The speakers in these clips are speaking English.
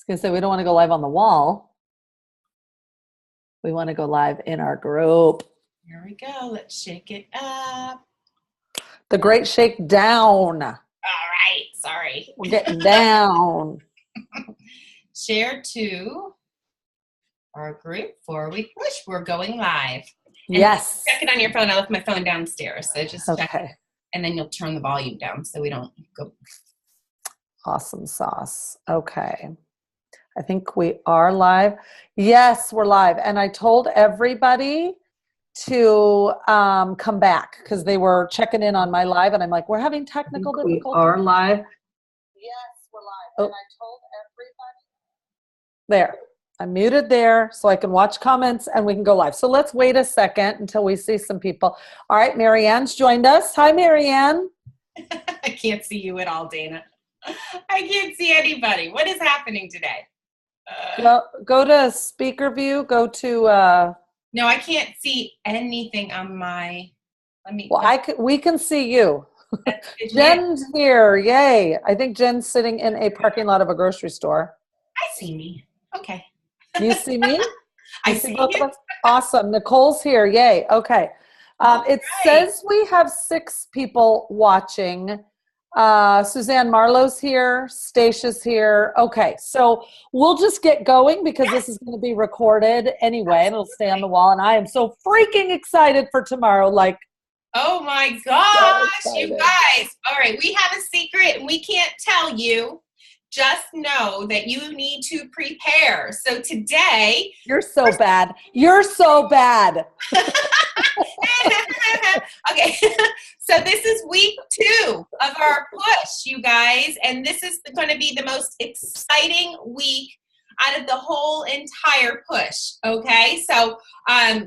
gonna say we don't want to go live on the wall. We want to go live in our group. Here we go. Let's shake it up. The great shake down. All right. Sorry. We're getting down. Share to our group 4-week push. We're going live. And yes. Check it on your phone. I left my phone downstairs. So just check it. Okay. And then you'll turn the volume down so we don't go. Awesome sauce. Okay. I think we are live. Yes, we're live. And I told everybody to come back because they were checking in on my live. And I'm like, we're having technical difficulties. We are live. Yes, we're live. Oh. And I told everybody. There. I'm muted there so I can watch comments and we can go live. So let's wait a second until we see some people. All right, Marianne's joined us. Hi, Marianne. I can't see you at all, Dana. I can't see anybody. What is happening today? Go to speaker view. Go to. No, I can't see anything on my. Well, we can see you. Jen's here. Yay! I think Jen's sitting in a parking lot of a grocery store. I see me. Okay. You see me? I see both you. of us? Awesome. Nicole's here. Yay. Okay. It says we have 6 people watching. Suzanne Marlowe's here. Stacia's here. Okay. So we'll just get going because this is going to be recorded anyway and it'll stay on the wall. And I am so freaking excited for tomorrow. Like, oh my gosh, you guys. All right. We have a secret and we can't tell you. Just know that you need to prepare. So today. You're so bad. You're so bad. Okay. So this is week 2 of our push, you guys. And this is going to be the most exciting week out of the whole entire push. Okay. So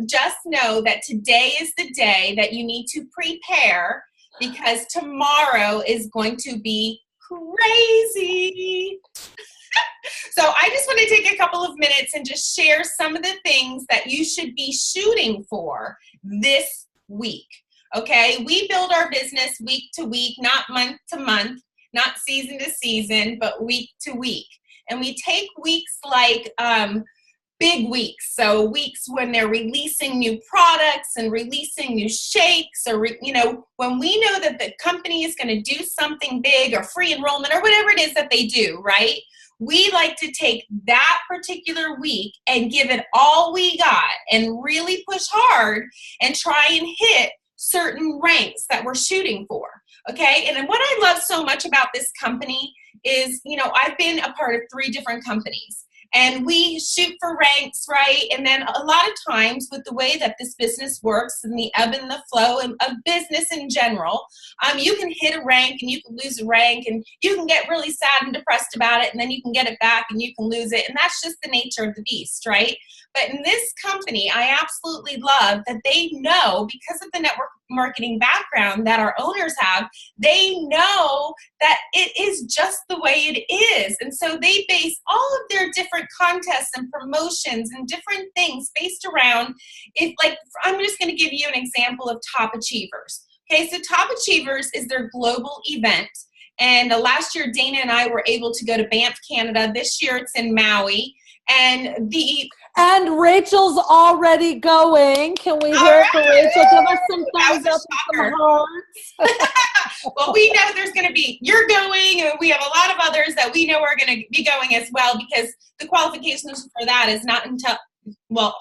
just know that today is the day that you need to prepare because tomorrow is going to be crazy. So I just want to take a couple of minutes and just share some of the things that you should be shooting for this week. Okay, we build our business week to week, not month to month, not season to season, but week to week. And we take weeks like big weeks. So weeks when they're releasing new products and releasing new shakes or, when we know that the company is going to do something big or free enrollment or whatever it is that they do, right? We like to take that particular week and give it all we got and really push hard and try and hit certain ranks that we're shooting for. Okay. And what I love so much about this company is, I've been a part of 3 different companies. And we shoot for ranks, right? And then a lot of times with the way that this business works and the ebb and the flow of business in general, you can hit a rank and you can lose a rank and you can get really sad and depressed about it and then you can get it back and you can lose it. And that's just the nature of the beast, right? But in this company, I absolutely love that they know, because of the network marketing background that our owners have, they know that it is just the way it is. And so they base all of their different contests and promotions and different things based around, I'm just going to give you an example of Top Achievers. Okay, so Top Achievers is their global event. And last year, Dana and I were able to go to Banff, Canada. This year, it's in Maui. And Rachel's already going. Can we hear it for Rachel? Give us some thumbs up and some hearts. Well, we know you're going, and we have a lot of others that we know are going to be going as well because the qualifications for that is not until,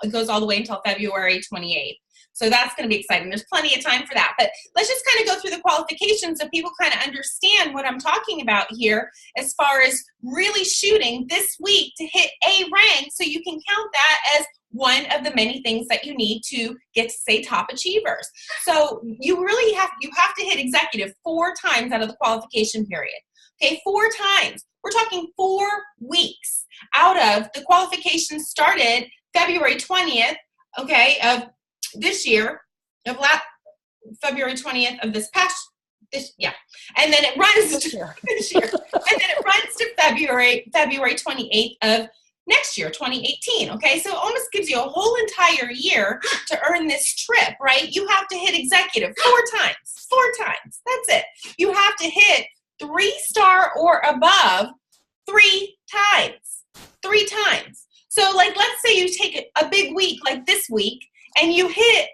it goes all the way until February 28th. So that's going to be exciting. There's plenty of time for that. But let's just kind of go through the qualifications so people kind of understand what I'm talking about here as far as really shooting this week to hit a rank so you can count that as one of the many things that you need to get to say Top Achievers. So you have to hit executive 4 times out of the qualification period. Okay, 4 times. We're talking 4 weeks out of the qualification started February 20th, okay, of this year, February 20th of this and then it runs this year, and then it runs to February 28th of next year, 2018. Okay, so it almost gives you a whole entire year to earn this trip, right? You have to hit executive 4 times. That's it. You have to hit 3-star or above 3 times. 3 times. So like, let's say you take a big week like this week and you hit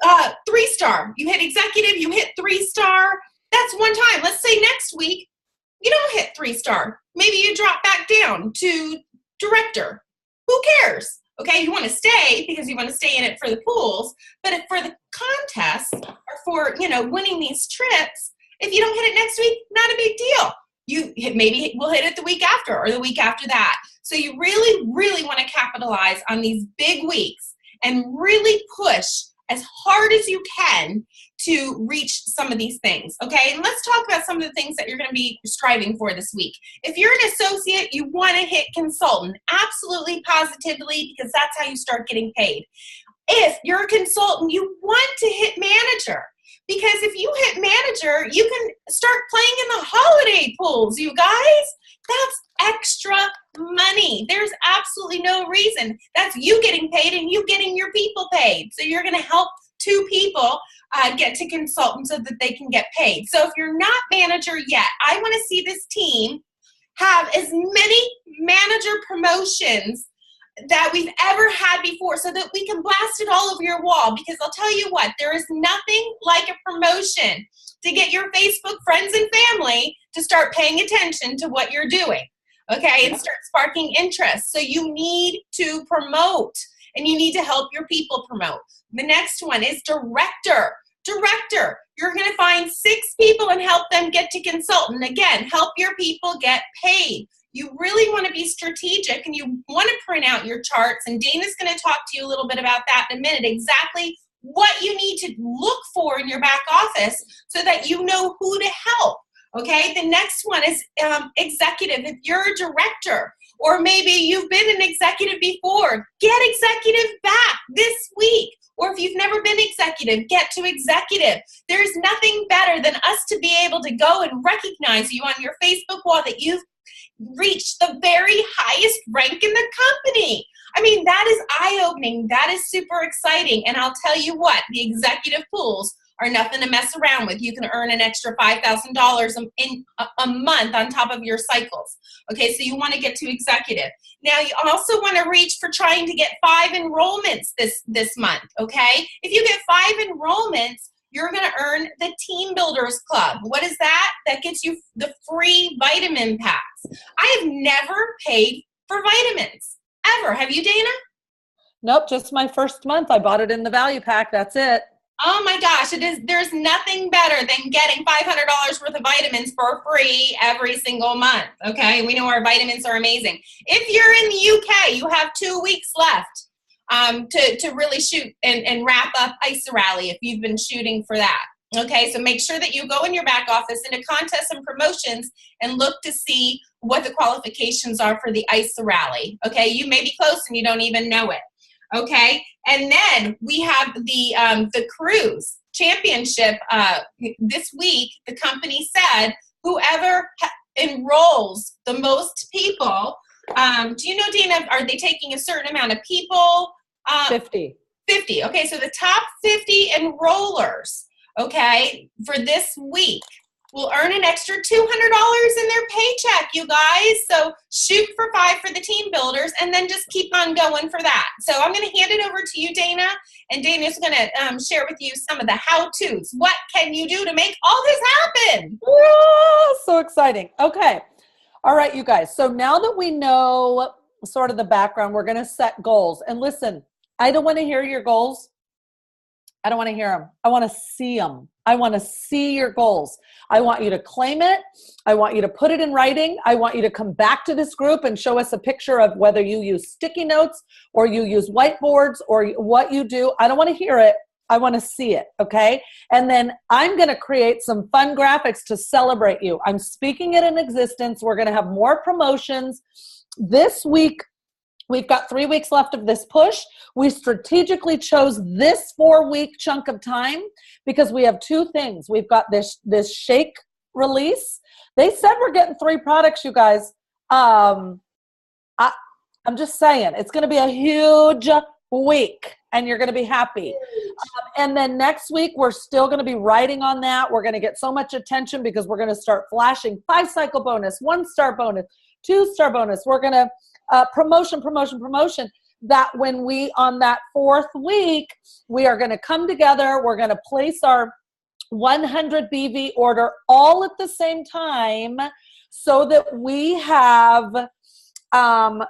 3-star, you hit executive, you hit 3-star. That's 1 time. Let's say next week you don't hit 3-star. Maybe you drop back down to director. Who cares? Okay, you want to stay because you want to stay in it for the pools, but if for the contest or for, winning these trips, if you don't hit it next week, not a big deal. Maybe we'll hit it the week after or the week after that. So you really, really want to capitalize on these big weeks and really push as hard as you can to reach some of these things, okay? And let's talk about some of the things that you're going to be striving for this week. If you're an associate, you want to hit consultant, absolutely, positively, because that's how you start getting paid. If you're a consultant, you want to hit manager, because if you hit manager, you can start playing in the holiday pools, you guys. That's extra money. There's absolutely no reason. That's you getting paid and you getting your people paid. So you're going to help 2 people get to consultant so that they can get paid. So if you're not manager yet, I want to see this team have as many manager promotions that we've ever had before so that we can blast it all over your wall. Because I'll tell you what, there is nothing like a promotion to get your Facebook friends and family to start paying attention to what you're doing, okay, and start sparking interest. So you need to promote, and you need to help your people promote. The next one is director. Director, you're going to find 6 people and help them get to consultant. Again, help your people get paid. You really want to be strategic, and you want to print out your charts, and Dana's going to talk to you a little bit about that in a minute, exactly what you need to look for in your back office so that you know who to help, okay? The next one is executive. If you're a director, or maybe you've been an executive before, get executive back this week. Or if you've never been executive, get to executive. There's nothing better than us to be able to go and recognize you on your Facebook wall that you've reached the very highest rank in the company. I mean, that is eye-opening. That is super exciting. And I'll tell you what, the executive pools are nothing to mess around with. You can earn an extra $5,000 in a month on top of your cycles. Okay, so you want to get to executive. Now, you also want to reach for trying to get 5 enrollments this month, okay? If you get 5 enrollments, you're going to earn the Team Builders Club. What is that? That gets you the free vitamin packs. I have never paid for vitamins, ever. Have you, Dana? Nope, just my first month. I bought it in the value pack. That's it. Oh my gosh, there's nothing better than getting $500 worth of vitamins for free every single month, okay? We know our vitamins are amazing. If you're in the UK, you have 2 weeks left to really shoot and wrap up ISA Rally if you've been shooting for that, okay? So make sure that you go in your back office into contests and promotions and look to see what the qualifications are for the ISA Rally, okay? You may be close and you don't even know it. Okay, and then we have the cruise championship this week. The company said whoever enrolls the most people. Do you know, Dana? Are they taking a certain amount of people? 50. 50. Okay, so the top 50 enrollers, okay, for this week will earn an extra $200 in their paycheck, you guys. So shoot for 5 for the Team Builders and then just keep on going for that. So I'm going to hand it over to you, Dana, and Dana's going to share with you some of the how-tos. What can you do to make all this happen? Oh, so exciting. Okay. All right, you guys. So now that we know sort of the background, we're going to set goals. And listen, I don't want to hear your goals. I don't want to hear them. I want to see them. I want to see your goals. I want you to claim it. I want you to put it in writing. I want you to come back to this group and show us a picture of whether you use sticky notes or you use whiteboards or what you do. I don't want to hear it. I want to see it, okay? And then I'm going to create some fun graphics to celebrate you. I'm speaking it in existence. We're going to have more promotions this week. We've got 3 weeks left of this push. We strategically chose this 4-week chunk of time because we have 2 things. We've got this shake release. They said we're getting 3 products, you guys. I'm just saying, it's going to be a huge week and you're going to be happy. And then next week, we're still going to be writing on that. We're going to get so much attention because we're going to start flashing 5-cycle bonus, 1-star bonus, 2-star bonus. We're going to promotion, that when we, on that 4th week, we are going to come together. We're going to place our 100 BV order all at the same time so that we have a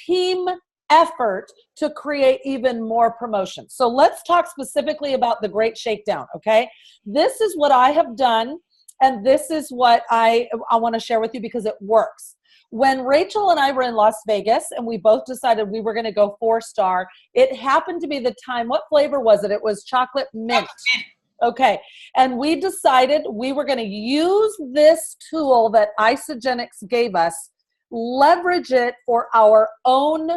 team effort to create even more promotions. So let's talk specifically about the Great Shakedown, okay? This is what I have done, and this is what I want to share with you because it works. When Rachel and I were in Las Vegas and we both decided we were going to go 4-star, it happened to be the time, what flavor was it? It was chocolate mint. Okay. And we decided we were going to use this tool that Isagenix gave us, leverage it for our own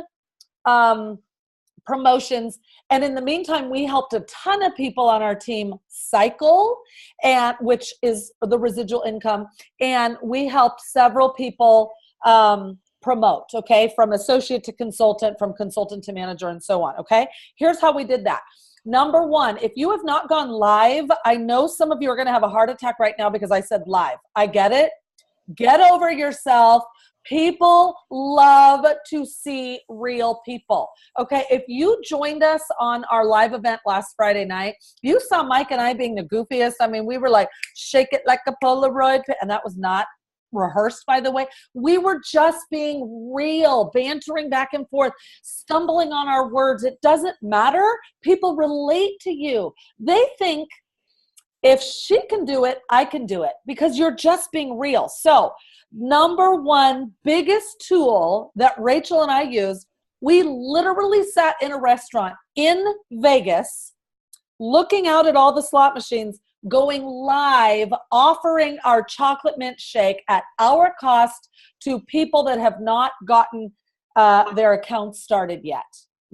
promotions. And in the meantime, we helped a ton of people on our team cycle, and which is the residual income. And we helped several people promote, okay, from associate to consultant, from consultant to manager, and so on. Okay. Here's how we did that. Number one, if you have not gone live, I know some of you are going to have a heart attack right now because I said live. I get it. Get over yourself. People love to see real people. Okay, if you joined us on our live event last Friday night, you saw Mike and I being the goofiest. I mean, we were like, shake it like a Polaroid, and that was not rehearsed, by the way. We were just being real, bantering back and forth, stumbling on our words. It doesn't matter. People relate to you. They think, if she can do it, I can do it, because you're just being real. So number one biggest tool that Rachel and I used, we literally sat in a restaurant in Vegas, looking out at all the slot machines, going live, offering our chocolate mint shake at our cost to people that have not gotten their accounts started yet.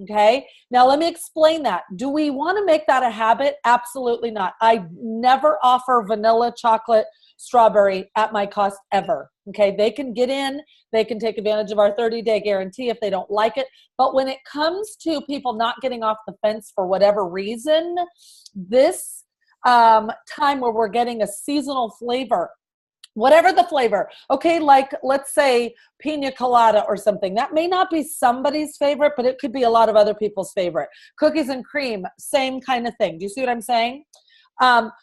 Okay. Now let me explain that. Do we want to make that a habit? Absolutely not. I never offer vanilla, chocolate, strawberry at my cost ever. Okay. They can get in, they can take advantage of our 30-day guarantee if they don't like it. But when it comes to people not getting off the fence for whatever reason, this time where we're getting a seasonal flavor, whatever the flavor, okay, like let's say pina colada or something, that may not be somebody's favorite, but it could be a lot of other people's favorite. Cookies and cream, same kind of thing. Do you see what I'm saying?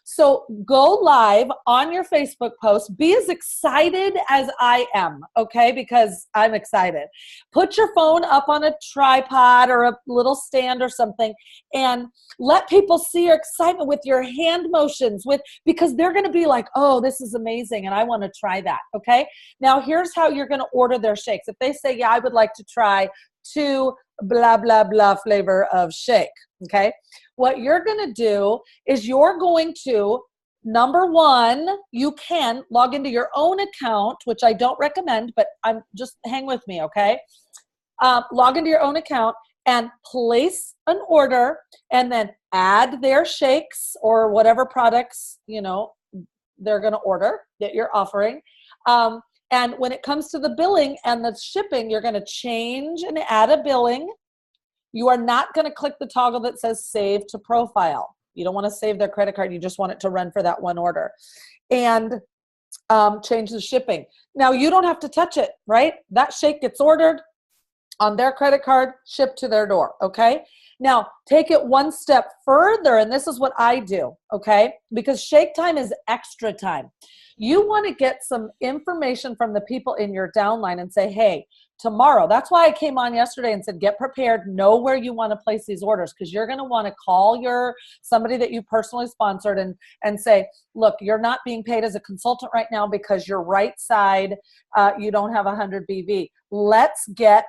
So go live on your Facebook post. Be as excited as I am, okay? Because I'm excited. Put your phone up on a tripod or a little stand or something and let people see your excitement with your hand motions, because they're going to be like, oh, this is amazing and I want to try that, okay? Now here's how you're going to order their shakes. If they say, yeah, I would like to try 2 blah, blah, blah flavor of shake, okay? What you're going to do is you're going to, number one, you can log into your own account, which I don't recommend, but just hang with me, okay? Log into your own account and place an order and then add their shakes or whatever products, they're going to order that you're offering. And when it comes to the billing and the shipping, you're going to change and add a billing. You are not going to click the toggle that says save to profile. You don't want to save their credit card. You just want it to run for that one order. And change the shipping. Now, you don't have to touch it, right? That shake gets ordered on their credit card, shipped to their door, okay? Now, take it one step further, and this is what I do, okay? Because shake time is extra time. You want to get some information from the people in your downline and say, hey, tomorrow, that's why I came on yesterday and said, get prepared, know where you want to place these orders, because you're going to want to call somebody that you personally sponsored and say, look, you're not being paid as a consultant right now because your right side, you don't have 100 BV. Let's get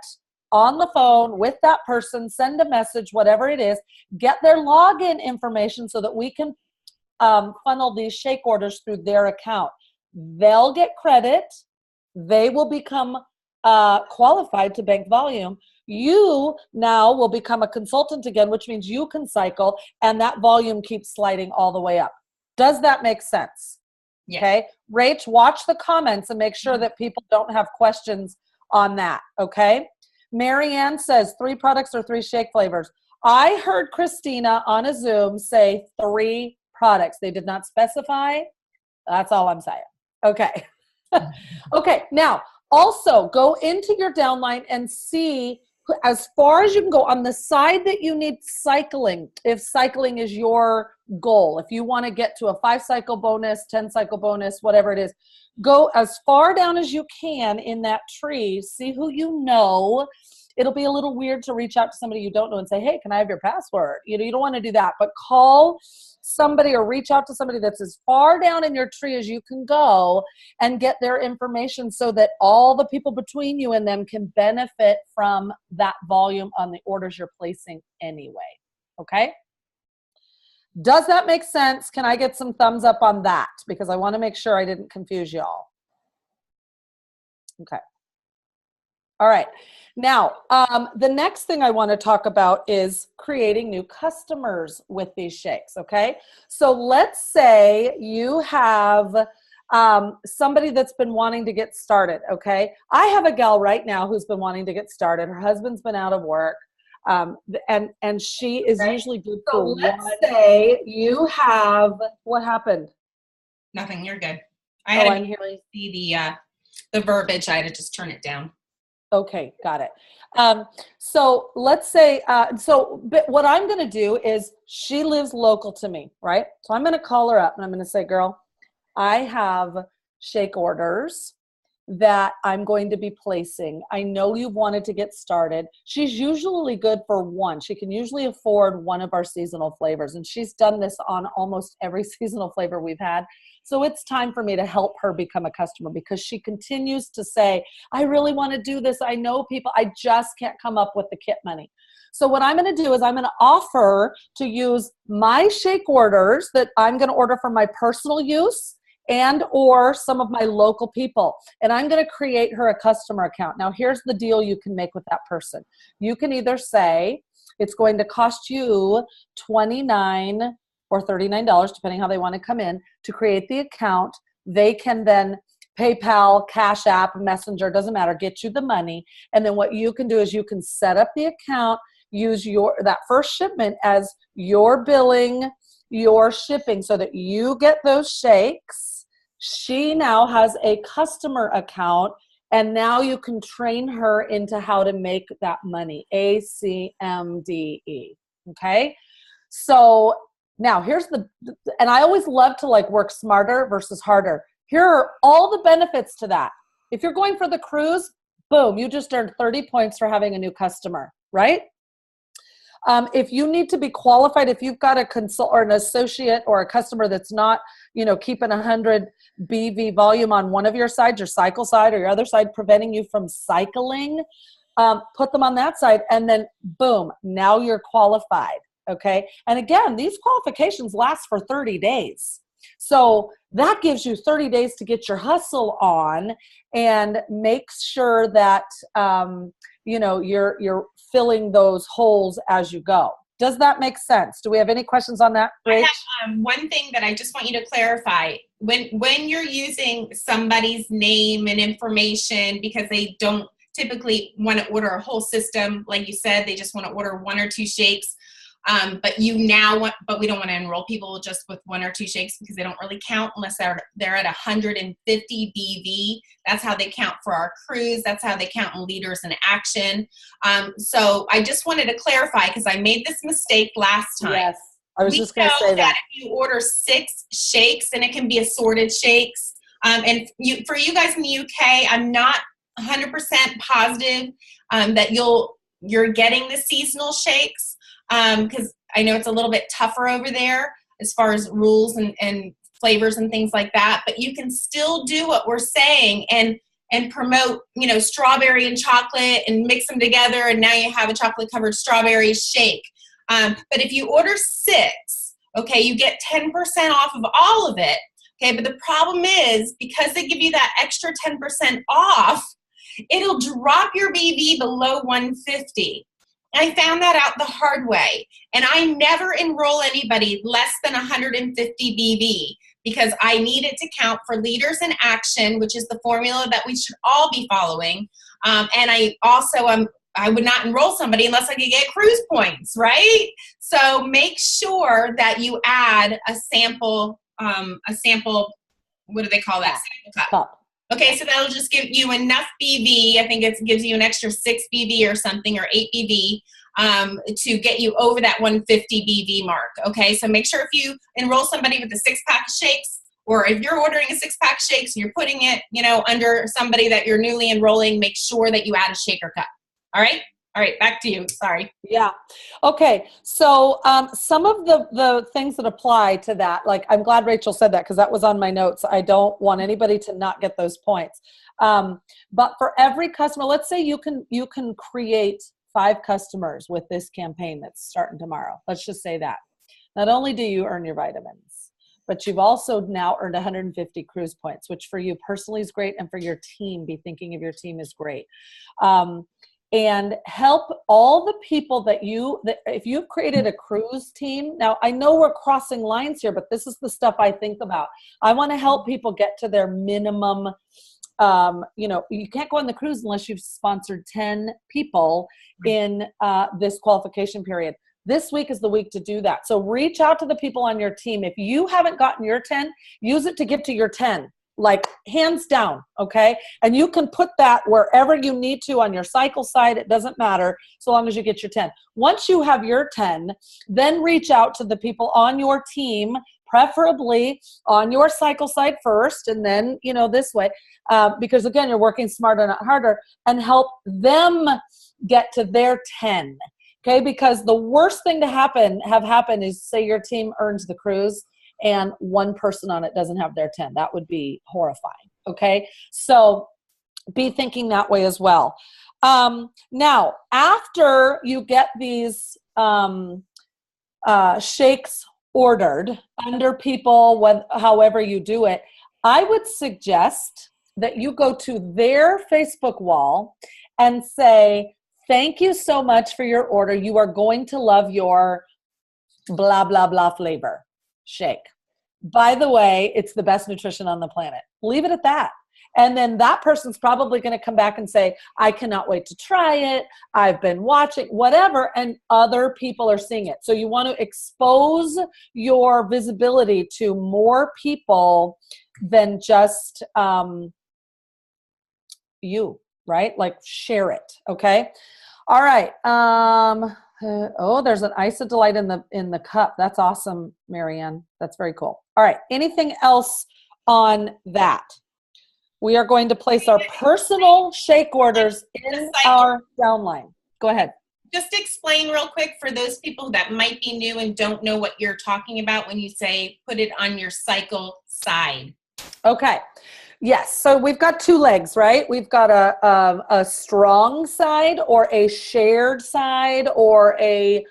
on the phone with that person, send a message, whatever it is, get their login information so that we can funnel these shake orders through their account. They'll get credit. They will become qualified to bank volume. You now will become a consultant again, which means you can cycle, and that volume keeps sliding all the way up. Does that make sense? Yeah. Okay. Rach, watch the comments and make sure that people don't have questions on that. Okay. Marianne says 3 products or 3 shake flavors. I heard Christina on a Zoom say 3 products. They did not specify. That's all I'm saying. Okay. Okay. Now, Also, go into your downline and see as far as you can go on the side that you need cycling. If cycling is your goal, if you want to get to a 5-cycle bonus, 10-cycle bonus, whatever it is, go as far down as you can in that tree. See who you know. It'll be a little weird to reach out to somebody you don't know and say, hey, can I have your password? You know, you don't want to do that, but call somebody or reach out to somebody that's as far down in your tree as you can go and get their information so that all the people between you and them can benefit from that volume on the orders you're placing anyway. Okay? Does that make sense? Can I get some thumbs up on that? Because I want to make sure I didn't confuse y'all. Okay. All right. Now, the next thing I want to talk about is creating new customers with these shakes, okay? So let's say you have somebody that's been wanting to get started, okay? I have a gal right now who's been wanting to get started. Her husband's been out of work, and she is usually good for one. Let's say you have, what happened? Nothing, you're good. I had to really see the verbiage. I had to just turn it down. Okay, got it. So let's say, but what I'm going to do is she lives local to me, right? So I'm going to call her up and I'm going to say, girl, I have shake orders that I'm going to be placing. I know you've wanted to get started. She's usually good for one. She can usually afford one of our seasonal flavors. And she's done this on almost every seasonal flavor we've had. So it's time for me to help her become a customer because she continues to say, I really want to do this. I know people, I just can't come up with the kit money. So what I'm going to do is I'm going to offer to use my shake orders that I'm going to order for my personal use and or some of my local people. And I'm going to create her a customer account. Now, here's the deal you can make with that person. You can either say it's going to cost you $29 or $39, depending how they want to come in, to create the account. They can then PayPal, Cash App, Messenger, doesn't matter, get you the money. And then what you can do is you can set up the account, use that first shipment as your billing, your shipping, so that you get those shakes. She now has a customer account, and now you can train her into how to make that money, ACMDE, okay? So now here's and I always love to like work smarter versus harder. Here are all the benefits to that. If you're going for the cruise, boom, you just earned 30 points for having a new customer, right? If you need to be qualified, if you've got a consult or an associate or a customer that's not, keeping 100 BV volume on one of your sides, your cycle side or your other side, preventing you from cycling, put them on that side, and then boom, now you're qualified. Okay. And again, these qualifications last for 30 days. So that gives you 30 days to get your hustle on and make sure that, you're filling those holes as you go. Does that make sense? Do we have any questions on that, Rach? I have one thing that I just want you to clarify. When you're using somebody's name and information because they don't typically want to order a whole system, like you said, they just want to order 1 or 2 shakes. But we don't want to enroll people just with 1 or 2 shakes because they don't really count unless they're at 150 BV. That's how they count for our cruise. That's how they count in Leaders in Action. So I just wanted to clarify because I made this mistake last time. Yes, I was just going to say that. If you order 6 shakes, and it can be assorted shakes, and for you guys in the UK, I'm not 100% positive that you're getting the seasonal shakes. Because I know it's a little bit tougher over there as far as rules and flavors and things like that, but you can still do what we're saying and promote, strawberry and chocolate and mix them together, and now you have a chocolate covered strawberry shake. But if you order 6, okay, you get 10% off of all of it. Okay, but the problem is because they give you that extra 10% off, it'll drop your BV below 150. I found that out the hard way. And I never enroll anybody less than 150 BV because I need it to count for Leaders in Action, which is the formula that we should all be following. And I also I would not enroll somebody unless I could get cruise points, right? So make sure that you add a sample, what do they call that? Sample cup. Okay, so that'll just give you enough BV. I think it gives you an extra 6 BV or something, or 8 BV, to get you over that 150 BV mark. Okay, so make sure if you enroll somebody with a 6-pack of shakes, or if you're ordering a 6-pack of shakes and you're putting it, under somebody that you're newly enrolling, make sure that you add a shaker cup. All right? All right, back to you. Sorry. Yeah. Okay. So some of the things that apply to that, like I'm glad Rachel said that because that was on my notes. I don't want anybody to not get those points. But for every customer, let's say you can create 5 customers with this campaign that's starting tomorrow. Let's just say that. Not only do you earn your vitamins, but you've also now earned 150 cruise points, which for you personally is great, and for your team, be thinking of your team is great. And help all the people that if you've created a cruise team, now I know we're crossing lines here, but this is the stuff I think about. I want to help people get to their minimum. You can't go on the cruise unless you've sponsored 10 people in this qualification period. This week is the week to do that. So reach out to the people on your team. If you haven't gotten your 10, use it to get to your 10. Like hands down, okay? And you can put that wherever you need to on your cycle side. It doesn't matter so long as you get your 10. Once you have your 10, then reach out to the people on your team, preferably on your cycle side first, and then, this way, because again, you're working smarter, not harder, and help them get to their 10, okay? Because the worst thing to have happen is, say your team earns the cruise, and one person on it doesn't have their 10. That would be horrifying, okay? So be thinking that way as well. Now, after you get these shakes ordered under people, however you do it, I would suggest that you go to their Facebook wall and say, thank you so much for your order. You are going to love your blah, blah, blah flavor shake. By the way, it's the best nutrition on the planet. Leave it at that. And then that person's probably going to come back and say, I cannot wait to try it. I've been watching, whatever. And other people are seeing it. So you want to expose your visibility to more people than just you, right? Like share it. Okay. All right. There's an Isodelight in the cup. That's awesome, Marianne. That's very cool. All right. Anything else on that? We are going to place our personal shake orders in our downline. Go ahead. Just explain real quick for those people that might be new and don't know what you're talking about when you say put it on your cycle side. Okay. Yes. So we've got 2 legs, right? We've got a strong side, or a shared side, or a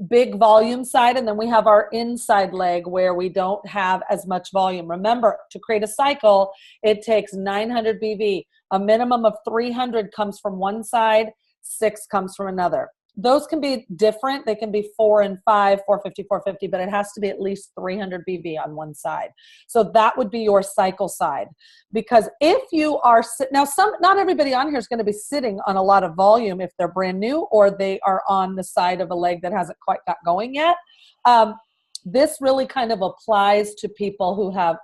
big volume side. And then we have our inside leg where we don't have as much volume. Remember, to create a cycle, it takes 900 BV. A minimum of 300 comes from one side, 6 comes from another. Those can be different. They can be 4 and 5, 450, 450, but it has to be at least 300 BV on one side. So that would be your cycle side. Because if you are, now not everybody on here is going to be sitting on a lot of volume if they're brand new, or they are on the side of a leg that hasn't quite got going yet. This really kind of applies to people who have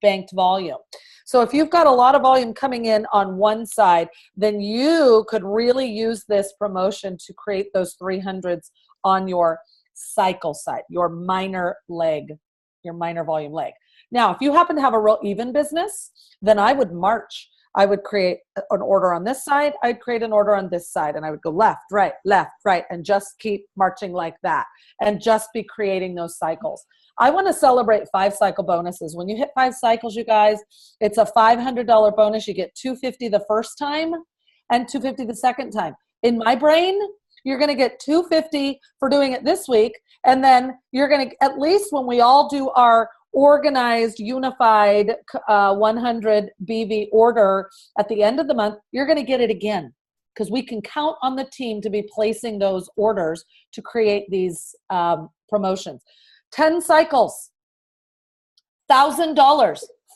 banked volume. So if you've got a lot of volume coming in on one side, then you could really use this promotion to create those 300s on your cycle side, your minor leg, your minor volume leg. Now, if you happen to have a real even business, then I would march. I would create an order on this side. I'd create an order on this side, and I would go left, right, and just keep marching like that, and just be creating those cycles. I want to celebrate 5 cycle bonuses. When you hit 5 cycles, you guys, it's a $500 bonus. You get $250 the first time and $250 the second time. In my brain, you're going to get $250 for doing it this week. And then you're going to, at least when we all do our organized, unified 100 BV order at the end of the month, you're going to get it again, because we can count on the team to be placing those orders to create these promotions. 10 cycles, $1,000,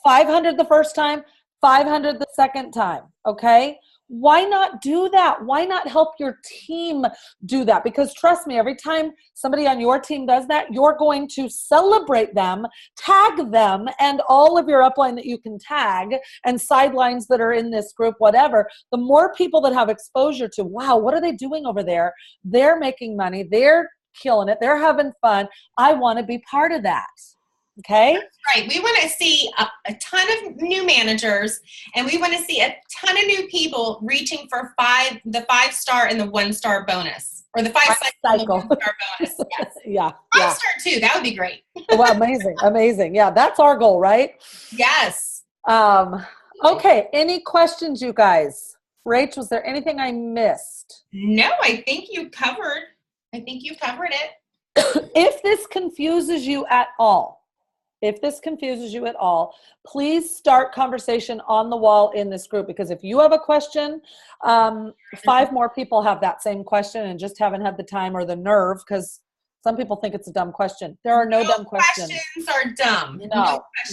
$500 the first time, $500 the second time, okay? why not do that? Why not help your team do that? Because trust me, every time somebody on your team does that, you're going to celebrate them, tag them, and all of your upline that you can tag and sidelines that are in this group, whatever. The more people that have exposure to, wow, what are they doing over there? They're making money. They're killing it. They're having fun. I want to be part of that. Okay. That's right. We want to see a ton of new managers, and we want to see a ton of new people reaching for the 5-star and the 1-star bonus, or the 5-cycle 1-star bonus. Yes. Yeah. 5-star too. That would be great. Well, amazing. Yeah, that's our goal, right? Yes. Okay. Any questions, you guys? Rach, was there anything I missed? No, I think you covered it. If this confuses you at all, please start conversation on the wall in this group, because if you have a question, 5 more people have that same question and just haven't had the time or the nerve, because some people think it's a dumb question. There are no dumb questions. Questions are dumb.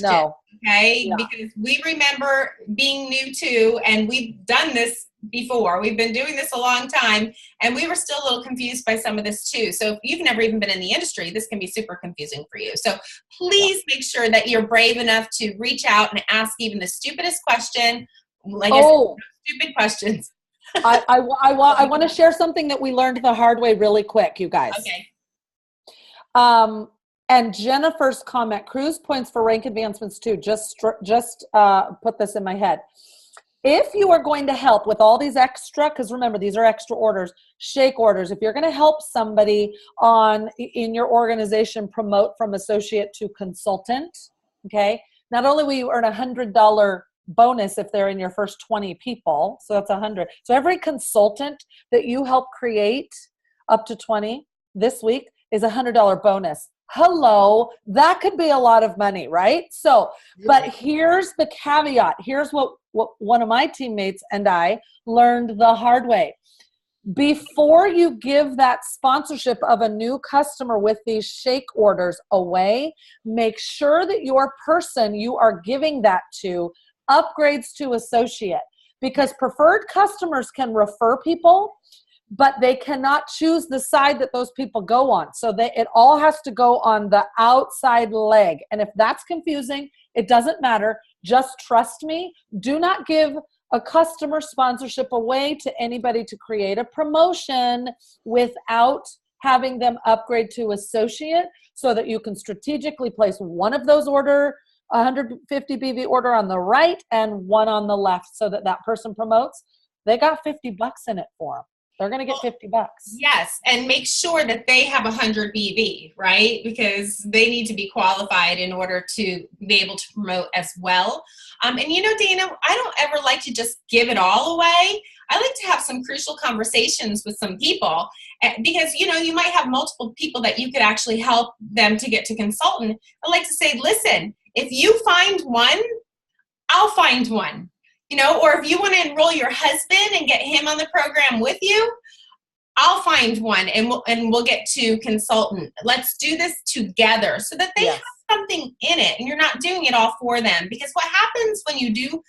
No. Okay? Yeah. Because we remember being new too, and we've done this before. We've been doing this a long time, and we were still a little confused by some of this too. So if you've never even been in the industry, this can be super confusing for you. So please make sure that you're brave enough to reach out and ask even the stupidest question. Like I said, no stupid questions. I want to share something that we learned the hard way really quick, you guys. Okay. And Jennifer's comment, cruise points for rank advancements too. Just put this in my head. If you are going to help with all these extra, because remember, these are extra orders, shake orders. If you're going to help somebody in your organization promote from associate to consultant, okay, not only will you earn $100 bonus if they're in your first 20 people, so that's 100. So every consultant that you help create up to 20 this week is $100 bonus. Hello, that could be a lot of money, right? So, but here's the caveat. Here's what one of my teammates and I learned the hard way. Before you give that sponsorship of a new customer with these shake orders away, make sure that your person you are giving that to upgrades to associate, because preferred customers can refer people, but they cannot choose the side that those people go on. So it all has to go on the outside leg. And if that's confusing, it doesn't matter. Just trust me. Do not give a customer sponsorship away to anybody to create a promotion without having them upgrade to associate, so that you can strategically place one of those 150 BV order on the right and one on the left, so that person promotes. They got $50 in it for them. They're going to get $50. Yes, and make sure that they have 100 BV, right? Because they need to be qualified in order to be able to promote as well. And you know, Dana, I don't ever like to just give it all away. I like to have some crucial conversations with some people, because, you know, you might have multiple people that you could actually help them to get to consultant. I like to say, listen, if you find one, I'll find one. You know, or if you want to enroll your husband and get him on the program with you, I'll find one, and we'll get to consultant. Let's do this together, so that they have something in it, and you're not doing it all for them. Because what happens when you do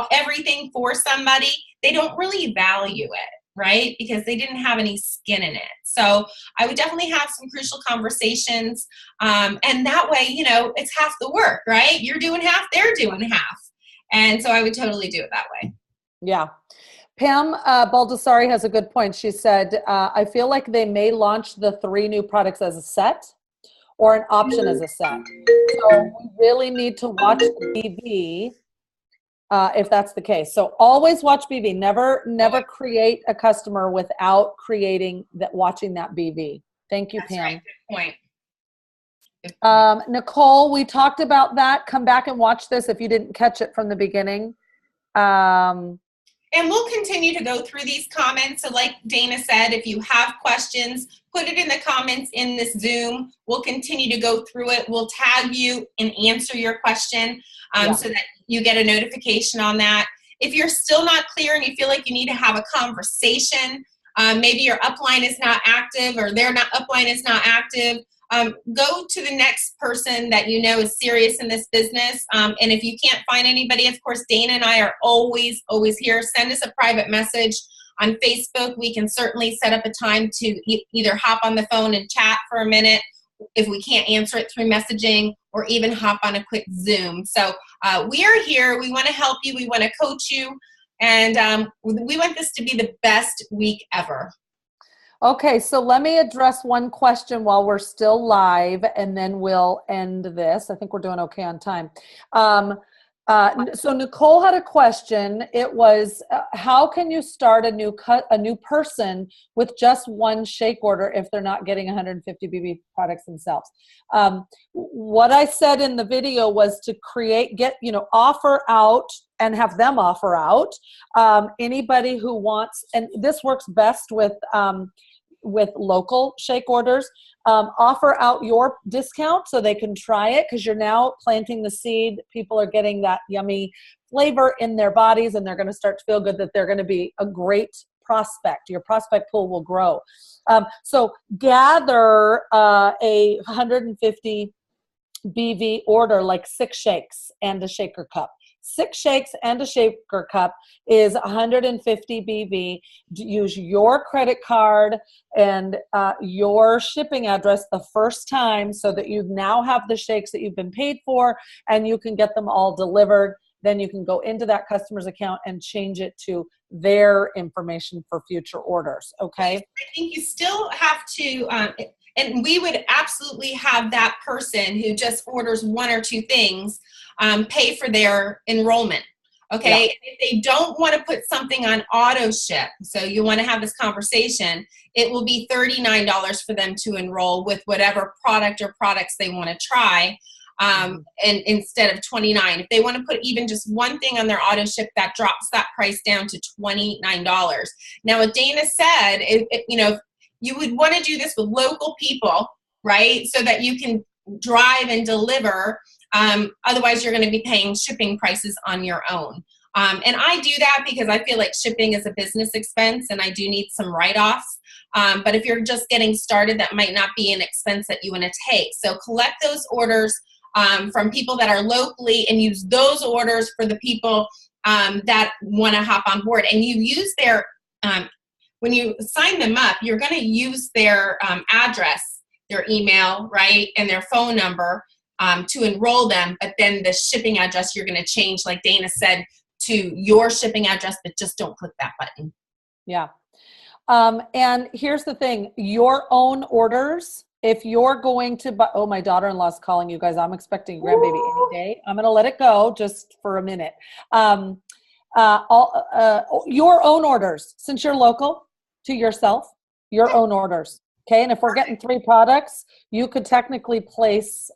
everything for somebody, they don't really value it, right? Because they didn't have any skin in it. So I would definitely have some crucial conversations, and that way, you know, it's half the work, right? You're doing half, they're doing half. And so I would totally do it that way. Yeah. Pam Baldessari has a good point. She said, I feel like they may launch the 3 new products as a set or an option as a set. So we really need to watch the BV if that's the case. So always watch BV. Never create a customer without watching that BV. Thank you, That's Pam. Right. Good point. Nicole, we talked about that. Come back and watch this if you didn't catch it from the beginning. And we'll continue to go through these comments. So like Dana said, if you have questions, put it in the comments in this Zoom. We'll continue to go through it. We'll tag you and answer your question so that you get a notification on that. If you're still not clear and you feel like you need to have a conversation, maybe your upline is not active or their upline is not active, go to the next person that you know is serious in this business. And if you can't find anybody, of course, Dana and I are always here. Send us a private message on Facebook. We can certainly set up a time to either hop on the phone and chat for a minute if we can't answer it through messaging, or even hop on a quick Zoom. So we are here. We want to help you. We want to coach you. And we want this to be the best week ever. Okay, so let me address one question while we're still live, and then we'll end this. I think we're doing okay on time. So Nicole had a question. It was, how can you start a new person with just one shake order if they're not getting 150 BB products themselves? What I said in the video was to offer out and have them offer out. Anybody who wants, and this works best with local shake orders, offer out your discount so they can try it, because you're now planting the seed. People are getting that yummy flavor in their bodies, and they're going to start to feel good that they're going to be a great prospect. Your prospect pool will grow. So gather a 150 BV order, like 6 shakes and a shaker cup. 6 shakes and a shaker cup is 150 BV. Use your credit card and your shipping address the first time, so that you now have the shakes that you've been paid for, and you can get them all delivered. Then you can go into that customer's account and change it to their information for future orders. Okay? I think you still have to, and we would absolutely have that person who just orders 1 or 2 things pay for their enrollment. Okay. Yeah. If they don't want to put something on auto ship, so you want to have this conversation, it will be $39 for them to enroll with whatever product or products they want to try. And instead of $29, if they want to put even just one thing on their auto ship, that drops that price down to $29. Now, what Dana said, you would want to do this with local people, right? So that you can drive and deliver. Otherwise, you're going to be paying shipping prices on your own. And I do that because I feel like shipping is a business expense, and I do need some write-offs. But if you're just getting started, that might not be an expense that you want to take. So collect those orders from people that are locally, and use those orders for the people that want to hop on board. And you use their, when you sign them up, you're going to use their address, their email, right, and their phone number to enroll them. But then the shipping address you're going to change, like Dana said, to your shipping address, but just don't click that button. Yeah. And here's the thing, your own orders, if you're going to buy, oh, my daughter-in-law's calling you guys. I'm expecting grandbaby any day. I'm going to let it go just for a minute. Your own orders, since you're local to yourself, your own orders. Okay. And if we're getting 3 products, you could technically place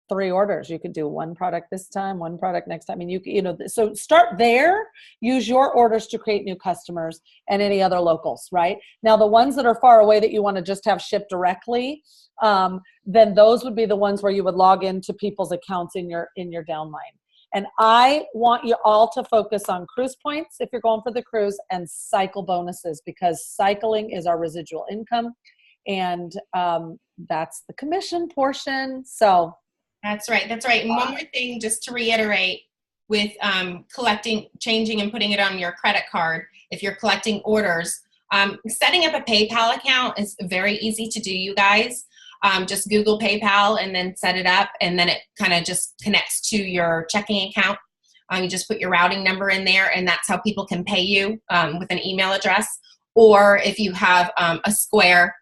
3 orders. You could do 1 product this time, 1 product next time. I mean, so start there, use your orders to create new customers and any other locals, right? Now, the ones that are far away that you want to just have shipped directly, then those would be the ones where you would log into people's accounts in your downline. And I want you all to focus on cruise points if you're going for the cruise, and cycle bonuses, because cycling is our residual income, and that's the commission portion. So that's right. That's right. And one more thing, just to reiterate, with collecting, changing and putting it on your credit card, if you're collecting orders, setting up a PayPal account is very easy to do, you guys. Just Google PayPal and then set it up, and then it kind of just connects to your checking account. You just put your routing number in there, and that's how people can pay you with an email address. Or if you have a Square,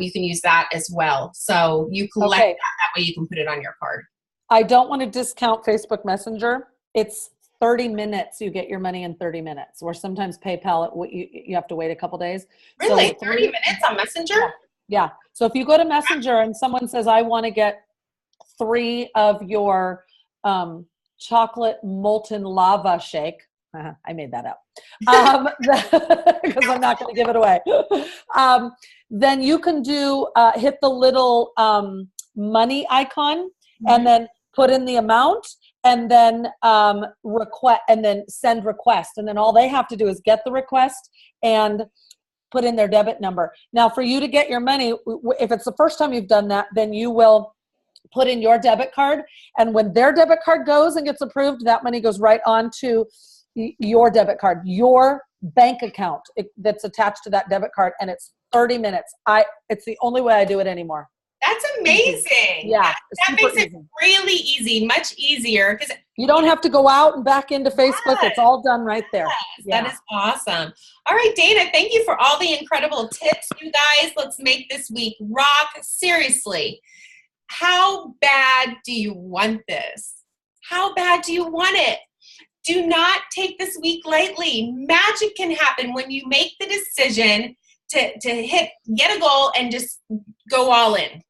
you can use that as well. So you collect that way you can put it on your card. I don't want to discount Facebook Messenger. It's 30 minutes. You get your money in 30 minutes, or sometimes PayPal, you have to wait a couple days. Really? So 30 minutes on Messenger? Yeah. So if you go to Messenger and someone says, I want to get 3 of your chocolate molten lava shake. I made that up. Because I'm not going to give it away. Then you can hit the little money icon, and then put in the amount, and then request, and then send request. And then all they have to do is get the request and put in their debit number. Now, for you to get your money, if it's the first time you've done that, then you will put in your debit card. And when their debit card goes and gets approved, that money goes right on to your debit card, your bank account that's attached to that debit card. And it's 30 minutes. It's the only way I do it anymore. That's amazing. Yeah. That makes it really easy, much easier. Because you don't have to go out and back into Facebook. It's all done right there. Yes, yeah. That is awesome. All right, Dana, thank you for all the incredible tips, you guys. Let's make this week rock. Seriously, how bad do you want this? How bad do you want it? Do not take this week lightly. Magic can happen when you make the decision to get a goal and just go all in.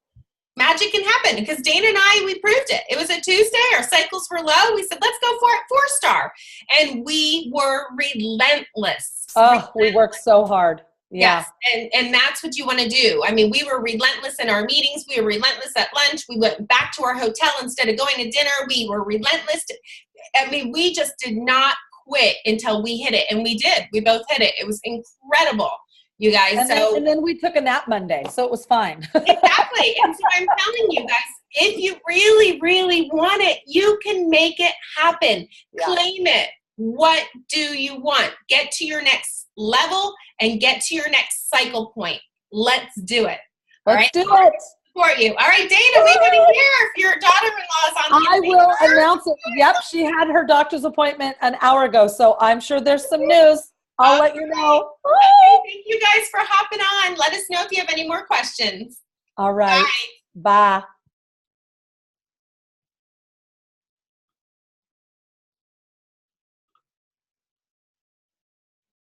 Magic can happen because Dana and I, we proved it. It was a Tuesday. Our cycles were low. We said, let's go for it, 4-star. And we were relentless. Oh, we worked so hard. Yeah. Yes. And that's what you want to do. I mean, we were relentless in our meetings. We were relentless at lunch. We went back to our hotel instead of going to dinner. We were relentless. I mean, we just did not quit until we hit it. And we did. We both hit it. It was incredible. You guys. And then we took a nap Monday, so it was fine. Exactly. And so I'm telling you guys, if you really, really want it, you can make it happen. Yeah. Claim it. What do you want? Get to your next level and get to your next cycle point. Let's do it. Let's do it. For you. All right, Dana, we want to hear if your daughter-in-law is on. I will announce it. Yep, she had her doctor's appointment an hour ago, so I'm sure there's some news. I'll let you know. Okay, thank you guys for hopping on. Let us know if you have any more questions. All right. Bye. Bye.